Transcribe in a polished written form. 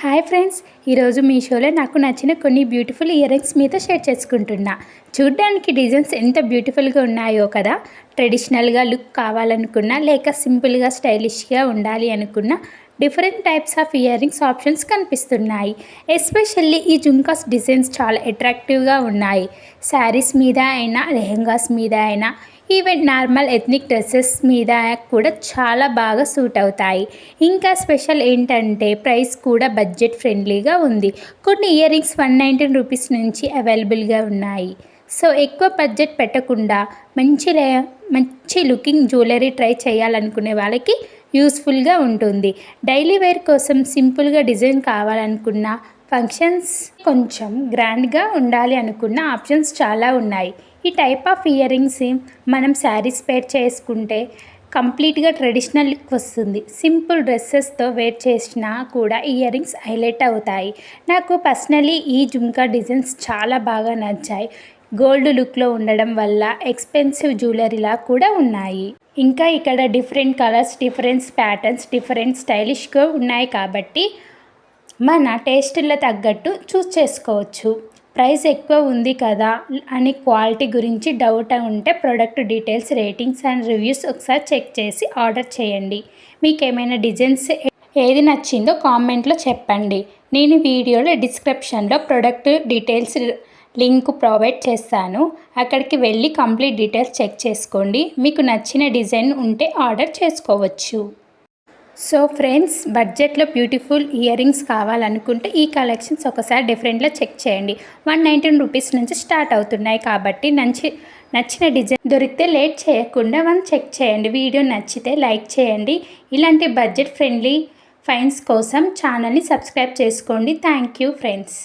Hi friends, ఈరోజు మీషోలో నాకు నచ్చిన కొన్ని బ్యూటిఫుల్ ఇయర్ రింగ్స్ మీతో షేర్ చేసుకుంటున్నా. చూడ్డానికి డిజైన్స్ ఎంత బ్యూటిఫుల్గా ఉన్నాయో కదా. ట్రెడిషనల్గా లుక్ కావాలనుకున్నా లేక సింపుల్గా స్టైలిష్గా ఉండాలి అనుకున్నా different types of ear rings options కనిపిస్తున్నాయి. ఎస్పెషల్లీ ఈ జుంకాస్ డిజైన్స్ చాలా అట్రాక్టివ్గా ఉన్నాయి. శారీస్ మీద అయినా, లెహెంగాస్ మీద అయినా, ఈవెన్ నార్మల్ ఎథ్నిక్ డ్రెస్సెస్ మీద కూడా చాలా బాగా సూట్ అవుతాయి. ఇంకా స్పెషల్ ఏంటంటే ప్రైస్ కూడా బడ్జెట్ ఫ్రెండ్లీగా ఉంది. కొన్ని ఇయర్ రింగ్స్ 119 రూపీస్ నుంచి అవైలబుల్గా ఉన్నాయి. సో ఎక్కువ బడ్జెట్ పెట్టకుండా మంచి లుకింగ్ జ్యువెలరీ ట్రై చేయాలనుకునే వాళ్ళకి యూస్ఫుల్గా ఉంటుంది. డైలీ వేర్ కోసం సింపుల్గా డిజైన్ కావాలనుకున్న, ఫంక్షన్స్ కొంచెం గ్రాండ్గా ఉండాలి అనుకున్న ఆప్షన్స్ చాలా ఉన్నాయి. ఈ టైప్ ఆఫ్ ఇయర్ రింగ్స్ మనం శారీస్ పేర్ చేసుకుంటే కంప్లీట్గా ట్రెడిషనల్ లుక్ వస్తుంది. సింపుల్ డ్రెస్సెస్తో వేర్ చేసినా కూడా ఇయర్ రింగ్స్ హైలైట్ అవుతాయి. నాకు పర్సనలీ ఈ జుంకా డిజైన్స్ చాలా బాగా నచ్చాయి. గోల్డ్ లుక్లో ఉండడం వల్ల ఎక్స్పెన్సివ్ జ్యువెలరీలా కూడా ఉన్నాయి. ఇంకా ఇక్కడ different colours, different patterns, different స్టైలిష్గా ఉన్నాయి కాబట్టి మన టేస్టుల తగ్గట్టు చూస్ చేసుకోవచ్చు. ప్రైస్ ఎక్కువ ఉంది కదా అని క్వాలిటీ గురించి డౌట్ ఉంటే product details, ratings and reviews ఒకసారి చెక్ చేసి ఆర్డర్ చేయండి. మీకు ఏమైనా డిజైన్స్ ఏది నచ్చిందో కామెంట్లో చెప్పండి. నేను వీడియోలో డిస్క్రిప్షన్లో ప్రోడక్ట్ డీటెయిల్స్ లింక్ ప్రొవైడ్ చేస్తాను. అక్కడికి వెళ్ళి కంప్లీట్ డీటెయిల్స్ చెక్ చేసుకోండి. మీకు నచ్చిన డిజైన్ ఉంటే ఆర్డర్ చేసుకోవచ్చు. సో ఫ్రెండ్స్, బడ్జెట్లో బ్యూటిఫుల్ ఇయర్ రింగ్స్ కావాలనుకుంటే ఈ కలెక్షన్స్ ఒకసారి డిఫరెంట్లో చెక్ చేయండి. 119 రూపీస్ నుంచి స్టార్ట్ అవుతున్నాయి కాబట్టి నచ్చిన డిజైన్ దొరికితే లేట్ చేయకుండా చెక్ చేయండి. వీడియో నచ్చితే లైక్ చేయండి. ఇలాంటి బడ్జెట్ ఫ్రెండ్లీ ఫైన్స్ కోసం ఛానల్ని సబ్స్క్రైబ్ చేసుకోండి. Thank you friends.